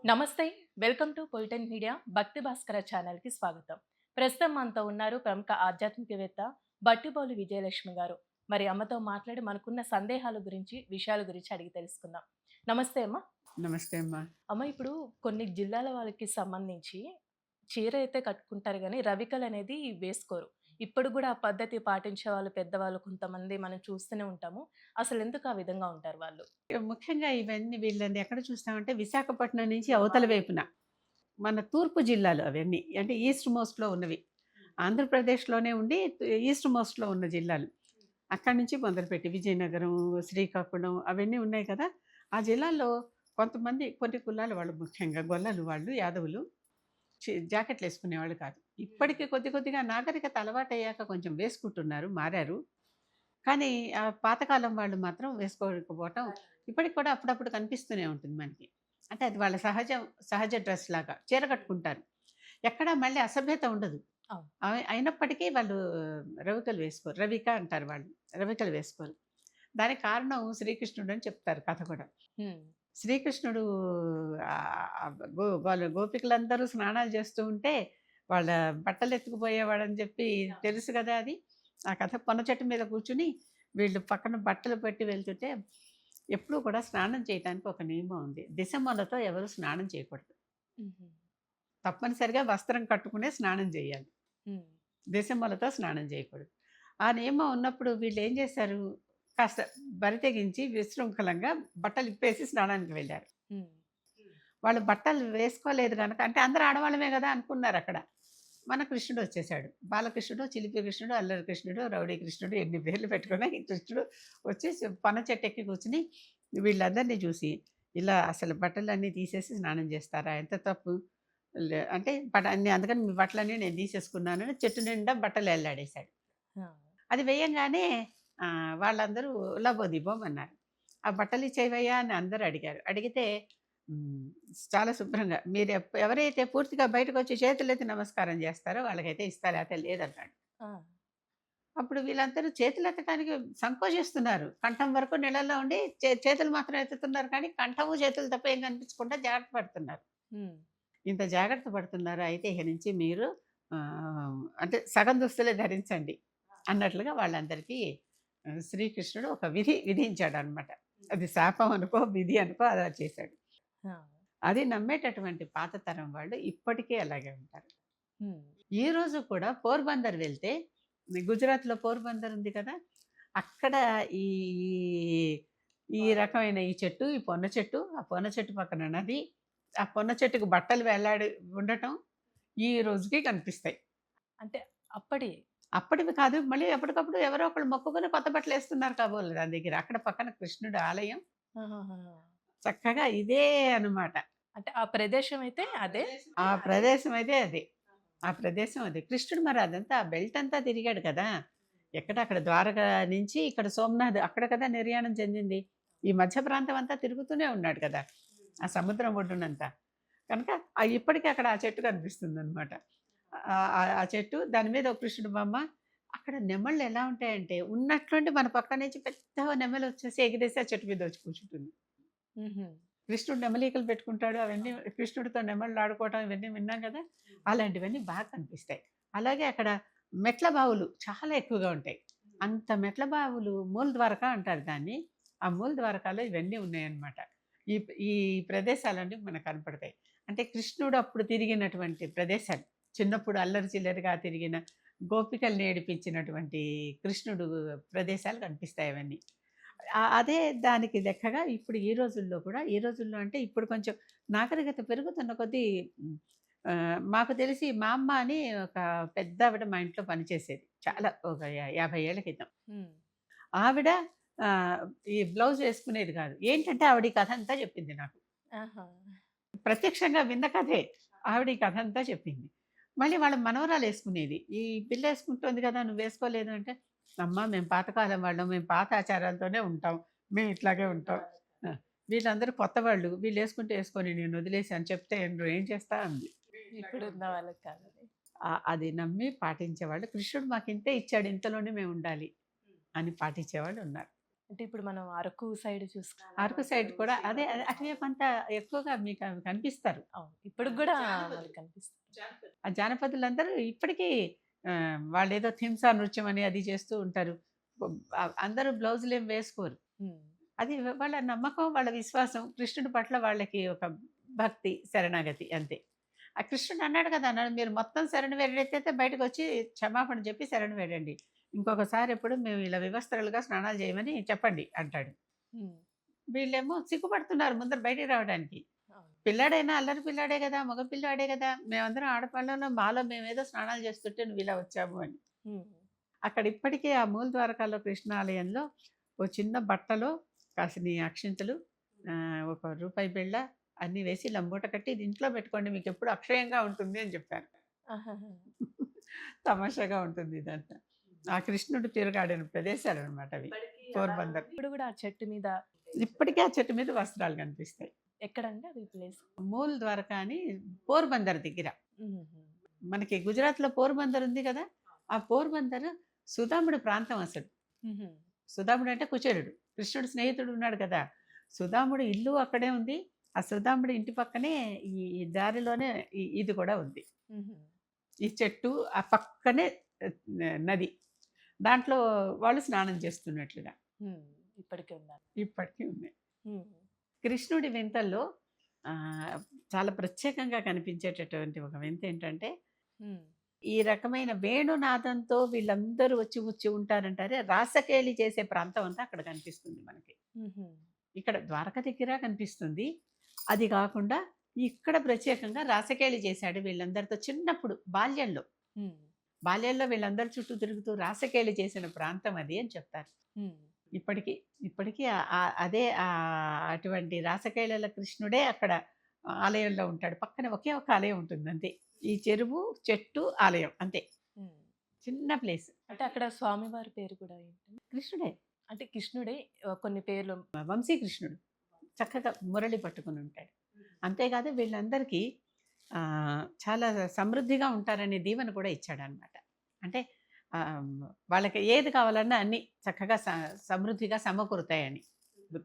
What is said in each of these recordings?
నమస్తే. Welcome to పొలిటిన్ media భక్తి భాస్కర ఛానల్‌కి స్వాగతం. ప్రస్తుతం మనతో ఉన్నారు ప్రముఖ ఆధ్యాత్మికవేత్త బట్టిబౌలి విజయలక్ష్మి గారు. మరి అమ్మతో మాట్లాడి మనకున్న సందేహాల గురించి, విషయాల గురించి అడిగి తెలుసుకుందాం. నమస్తే అమ్మ. నమస్తే అమ్మా. అమ్మ ఇప్పుడు కొన్ని జిల్లాల వాళ్ళకి సంబంధించి చీర అయితే కట్టుకుంటారు గానీ, రవికలనేది వేసుకోరు. ఇప్పుడు గూడా ఆ పద్ధతి పాటించే వాళ్ళు పెద్దవాళ్ళు కొంతమంది మనం చూస్తూనే ఉంటాము. అసలెందుకు ఆ విధంగా ఉంటారు వాళ్ళు? ముఖ్యంగా ఇవన్నీ వీళ్ళని ఎక్కడ చూస్తామంటే విశాఖపట్నం నుంచి అవతల వైపున మన తూర్పు జిల్లాలు అవన్నీ. అంటే ఈస్ట్ మోస్ట్‌లో ఉన్నవి. ఆంధ్రప్రదేశ్‌లోనే ఉండి ఈస్ట్ మోస్ట్‌లో ఉన్న జిల్లాలు. అక్కడి నుంచి మొదలుపెట్టి విజయనగరం, శ్రీకాకుళం అవన్నీ ఉన్నాయి కదా! ఆ జిల్లాల్లో కొంతమంది కొన్ని కులాల వాళ్ళు ముఖ్యంగా గొల్లలు వాళ్ళు, యాదవులు జాకెట్‌లేసుకునేవాళ్ళు కాదు. ఇప్పటికి కొద్ది కొద్దిగా నాగరికత అలవాటయ్యాక కొంచెం వేసుకుంటున్నారు, మారారు. కానీ పాతకాలం వాళ్ళు మాత్రం వేసుకోకపోవటం ఇప్పటికి కూడా అప్పుడప్పుడు కనిపిస్తూనే ఉంటుంది మనకి. అంటే అది వాళ్ళ సహజ డ్రెస్ లాగా చీర కట్టుకుంటారు. ఎక్కడా మళ్ళీ అసభ్యత ఉండదు. అవును. అయినప్పటికీ వాళ్ళు రవికలు వేసుకోరు. రవిక అంటారు వాళ్ళు. రవికలు వేసుకోరు. దానికి కారణం శ్రీకృష్ణుడు అని చెప్తారు కథ కూడా. హ్మ్. శ్రీకృష్ణుడు వాళ్ళ గోపికలందరూ స్నానాలు చేస్తూ ఉంటే వాళ్ళ బట్టలు ఎత్తుకుపోయేవాడని చెప్పి తెలుసు కదా అది. ఆ కథ పొన్న చెట్టు మీద కూర్చుని వీళ్ళు పక్కన బట్టలు పెట్టి వెళ్తుంటే ఎప్పుడూ కూడా స్నానం చేయటానికి ఒక నియమం ఉంది. దిశమలతో ఎవరు స్నానం చేయకూడదు. హుహు. తప్పనిసరిగా వస్త్రం కట్టుకునే స్నానం చేయాలి. హ్మ్. దిశమలతో స్నానం చేయకూడదు. ఆ నియమం ఉన్నప్పుడు వీళ్ళేం చేశారు, కాస్త బరి తెగించి విశృంఖలంగా బట్టలు ఇప్పేసి స్నానానికి వెళ్లారు. హ్మ్. వాళ్ళు బట్టలు వేసుకోలేదు గనక అంటే అందరూ ఆడవాళ్ళమే గదా అనుకున్నారక్కడ. మన కృష్ణుడొచ్చేసాడు. బాలకృష్ణుడు, చిలిపి కృష్ణుడు, అల్లరి కృష్ణుడు, రౌడీ కృష్ణుడు ఎన్ని పేర్లు పెట్టుకున్నా ఈ కృష్ణుడు వచ్చేసి పన చెట్టెక్కి కూర్చొని వీళ్ళందరిని చూసి, ఇలా అసలు బట్టలన్నీ తీసేసి స్నానం చేస్తారా? ఎంత తప్పు. అంటే అందుకని మీ బట్టలన్నీ నేను తీసేసుకున్నానని చెట్టు నిండా బట్టలు ఎల్లాడేశాడు. ఆ! అది వేయంగానే వాళ్ళందరూ లబోదిబోమన్నారు. "ఆ బట్టలిచ్చేవయ్యా" అని అందరూ అడిగారు. అడిగితే హ్మ్. చాలా శుభ్రంగా ఎవరైతే పూర్తిగా బయటకొచ్చి చేతులెత్తి నమస్కారం జేస్తారో వాళ్ళకైతే ఇస్తా లేతే లేదన్నాడు. ఆ! అప్పుడు వీళ్ళందరూ చేతులెత్తడానికి సంకోచిస్తున్నారు. కంఠం వరకు నీళ్ళల్లో ఉండి చేతులు మాత్రం ఎత్తుతున్నారు కానీ కంఠము, చేతులు తప్ప ఏం కనిపించకుండా జాగ్రత్త పడుతున్నారు. హ్మ్. ఇంత జాగ్రత్త పడుతున్నారు అయితే ఇక నుంచి మీరు అంటే సగం దుస్తులే ధరించండి అన్నట్లుగా వాళ్ళందరికీ శ్రీకృష్ణుడు ఒక విధించాడనమాట. అది శాపం అనుకో, విధి అనుకో అలా చేశాడు. ఆ! అది నమ్మేటటువంటి పాత తరం వాళ్ళు ఇప్పటికే అలాగే ఉంటారు. హ్మ్. ఈ రోజు కూడా పోర్బందర్ వెళ్తే గుజరాత్‌లో పోర్బందర్ ఉంది కదా! అక్కడ ఈ ఈ రకమైన ఈ చెట్టు, ఈ పొన్న చెట్టు, ఆ పొన్న చెట్టు పక్కన నది, ఆ పొన్న చెట్టుకు బట్టలు వేలాడి ఉండటం ఈ రోజుకి కనిపిస్తాయి. అంటే అప్పటి అప్పటివి కాదు మళ్ళీ ఎప్పటికప్పుడు ఎవరో ఒకళ్ళు మొక్కుకొని కొత్త బట్టలేస్తున్నారు కాబోలు దాని దగ్గర. అక్కడ పక్కన కృష్ణుడి ఆలయం. ఆహాహా! చక్కగా ఇదే అనమాట. అంటే ఆ ప్రదేశం అయితే అదే? ఆ ప్రదేశం అయితే అది. ఆ ప్రదేశం అది. కృష్ణుడు మరి అదంతా ఆ బెల్ట్ అంతా తిరిగాడు కదా! అక్కడ ద్వారక నుంచి ఇక్కడ సోమనాథ్ అక్కడ కదా నిర్యాణం చెందింది. ఈ మధ్య ప్రాంతం అంతా తిరుగుతూనే ఉన్నాడు కదా! ఆ సముద్రం ఒడ్డునంతా. కనుక ఇప్పటికి అక్కడ ఆ చెట్టు కనిపిస్తుందనమాట. ఆ చెట్టు దాని మీద ఒక కృష్ణుడి బొమ్మ. అక్కడ నెమళ్ళు ఎలా ఉంటాయంటే ఉన్నట్లుండి మన పక్క నుంచి పెద్ద నెమలొచ్చేసి ఎగిరేసి ఆ చెట్టు మీద వచ్చి కూర్చుంటుంది. హుహు. కృష్ణుడు నెమలికలు పెట్టుకుంటాడు. అవన్నీ కృష్ణుడితో నెమళ్ళు ఇవన్నీ విన్నాం కదా! అలాంటివన్నీ బాగా కనిపిస్తాయి. అలాగే అక్కడ మెట్ల బావులు చాలా ఎక్కువగా ఉంటాయి. అంత మెట్ల బావులు మూల ద్వారక అంటారు దాన్ని. ఆ మూల ద్వారకాలో ఇవన్నీ ఉన్నాయన్నమాట. ఈ ఈ ప్రదేశాలన్నీ మనకు కనపడతాయి. అంటే కృష్ణుడు అప్పుడు తిరిగినటువంటి ప్రదేశాలు. చిన్నప్పుడు అల్లరి చిల్లరిగా తిరిగిన గోపికల్ని ఏడిపించినటువంటి కృష్ణుడు ప్రదేశాలు కనిపిస్తాయి అవన్నీ. అదే దానికి లెక్కగా ఇప్పుడు ఈ రోజుల్లో అంటే ఇప్పుడు కొంచెం నాగరికత పెరుగుతున్న కొద్దీ హ్మ్, మాకు తెలిసి మా అమ్మ అని ఒక పెద్దావిడ మా ఇంట్లో పనిచేసేది. చాలా ఒక 50 ఏళ్ల క్రితం. హ్మ్. ఆవిడ ఆహ్, ఈ బ్లౌజ్ వేసుకునేది కాదు. ఏంటంటే ఆవిడ ఈ కథంతా చెప్పింది నాకు. ఆహా! ప్రత్యక్షంగా విన్న కథే. ఆవిడ ఈ కథంతా చెప్పింది. మళ్ళీ వాళ్ళ మనవరాలేసుకునేది. "ఈ పిల్లేసుకుంటోంది కదా! నువ్వేసుకోలేదు" అంటే, "అమ్మ మేము పాతకాలం వాళ్ళం. మేము పాత ఆచారాలతోనే ఉంటాం. మేము ఇట్లాగే ఉంటాం. ఆ! వీళ్ళందరూ కొత్త వాళ్ళు. వీళ్ళేసుకుంటే ఏసుకోని నేనొదిలేసాను చెప్తే నువ్వేం చేస్తా" అంది. ఇప్పుడున్న వాళ్ళకి కాదని. అది నమ్మి పాటించేవాళ్ళు. కృష్ణుడు మాకింతే ఇచ్చాడు. ఇంతలోనే మేముండాలి అని పాటించేవాళ్ళున్నారు. అంటే ఇప్పుడు మనం అరకు సైడ్ చూసుకుంటే అరకు సైడ్ కూడా అదే అటువైపు అంతా ఎక్కువగా మీకు అవి కనిపిస్తారు. అవును. ఇప్పటికి గూడా మనకు కనిపిస్తుంది. ఆ జానపదులందరూ ఇప్పటికీ వాళ్ళేదో థింసా నృత్యం అని అది చేస్తూ ఉంటారు. అందరూ బ్లౌజులేం వేసుకోరు. హ్మ్. అది వాళ్ళ నమ్మకం, వాళ్ళ విశ్వాసం. కృష్ణుడి పట్ల వాళ్ళకి ఒక భక్తి, శరణాగతి అంతే. ఆ కృష్ణుడు అన్నాడు కదా! అన్నాడు మీరు మొత్తం శరణు వేడెత్తితే బయటకొచ్చి క్షమాపణ చెప్పి శరణు వేడండి. ఇంకొకసారి ఎప్పుడు మేము ఇలా వివస్త్రాలుగా స్నానాలు చేయమని చెప్పండి అంటాడు. హ్మ్. వీళ్ళేమో సిగ్గుపడుతున్నారు ముందర బయటికి రావడానికి. అవును. పిల్లాడైనా అల్లరి పిల్లాడే గదా! మగ పిల్లాడే గదా! మేమందరం ఆడపిల్లలం మాలో మేమేదో స్నానాలు చేస్తుంటే నువ్విలా వచ్చావు అని. హ్మ్. అక్కడ ఇప్పటికే ఆ మూల ద్వారకాలో కృష్ణాలయంలో ఓ చిన్న బట్టలో కాసిని అక్షింతలు, ఒక రూపాయి బిళ్ళ అన్నీ వేసి ఇలా మూట కట్టి ఇది ఇంట్లో పెట్టుకోండి మీకెప్పుడు అక్షయంగా ఉంటుంది అని చెప్పారు. ఆహాహా! తమాషాగా ఉంటుంది ఇదంతా. ఆ కృష్ణుడు తిరుగాడిన ప్రదేశాలనమాట అవి. పోర్బందర్. ఇప్పుడు గూడా ఆ చెట్టు మీద ఇప్పటికే ఆ చెట్టు మీద వస్త్రాలు కనిపిస్తాయి. ఎక్కడండి అది ప్లేస్? మూల్ ద్వారకా అని పోర్బందర్ దగ్గర. హుహు. మనకి గుజరాత్‌లో పోర్బందర్ ఉంది కదా! ఆ పోర్బందర్ సుదాముడి ప్రాంతం అసలు. హుహు. సుదాముడు అంటే కుచేలుడు. కృష్ణుడు స్నేహితుడు ఉన్నాడు కదా! సుదాముడి ఇల్లు అక్కడే ఉంది. ఆ సుదాముడి ఇంటి పక్కనే ఈ ఈ దారిలోనే ఇది కూడా ఉంది. హుహు. ఈ చెట్టు ఆ పక్కనే నది. దాంట్లో వాళ్ళు స్నానం చేస్తున్నట్లుగా హ్మ్. ఇప్పటికి ఉండాలి. ఇప్పటికి ఉన్నాయి. హ్మ్. కృష్ణుడి వింతల్లో ఆహ్, చాలా ప్రత్యేకంగా కనిపించేటటువంటి ఒక వింత ఏంటంటే, హ్మ్. ఈ రకమైన వేణునాదంతో వీళ్ళందరూ వచ్చి ఉంటారంటారే రాసకేళి చేసే ప్రాంతం అంతా అక్కడ కనిపిస్తుంది మనకి. హుహు. ఇక్కడ ద్వారక దగ్గర కనిపిస్తుంది. అది కాకుండా ఇక్కడ ప్రత్యేకంగా రాసకేళి చేశాడు వీళ్ళందరితో చిన్నప్పుడు బాల్యంలో. హ్మ్. బాల్యంలో వీళ్ళందరి చుట్టూ తిరుగుతూ రాసకేళి చేసిన ప్రాంతం అది అని చెప్తారు. హ్మ్. ఇప్పటికి, ఇప్పటికి అదే అటువంటి రాసకేళల కృష్ణుడే అక్కడ ఆలయంలో ఉంటాడు. పక్కన ఒకే ఒక ఆలయం ఉంటుంది అంతే. ఈ చెరువు, చెట్టు, ఆలయం అంతే. హ్మ్. చిన్న ప్లేస్. అంటే అక్కడ స్వామివారి పేరు కూడా ఏంటండి? కృష్ణుడే. అంటే కృష్ణుడే కొన్ని పేర్లు. వంశీకృష్ణుడు. చక్కగా మురళి పట్టుకొని ఉంటాడు. అంతేకాదు వీళ్ళందరికీ చాలా సమృద్ధిగా ఉంటారనే దీవెన కూడా ఇచ్చాడనమాట. అంటే ఆహ్, వాళ్ళకి ఏది కావాలన్నా అన్నీ చక్కగా సమృద్ధిగా సమకూరుతాయని.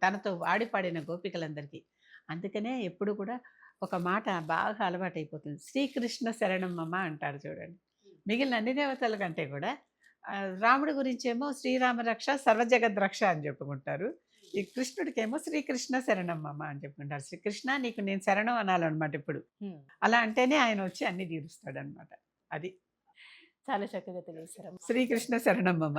తనతో వాడి పాడిన గోపికలందరికీ. అందుకనే ఎప్పుడు కూడా ఒక మాట బాగా అలవాటైపోతుంది. శ్రీకృష్ణ శరణం మమ అంటారు చూడండి. మిగిలిన అన్ని దేవతల కంటే కూడా రాముడి గురించేమో శ్రీరామ రక్ష సర్వజగద్ రక్ష అని చెప్పుకుంటారు. ఈ కృష్ణుడికేమో శ్రీకృష్ణ శరణం మమ అని చెప్పుకుంటారు. శ్రీకృష్ణ నీకు నేను శరణం అనాలనమాట ఇప్పుడు. హ్మ్. అలా అంటేనే ఆయన వచ్చి అన్నీ తీరుస్తాడనమాట. అది చాలా చక్కగా తెలియజేశారమ్మ. శ్రీకృష్ణ శరణం మమ.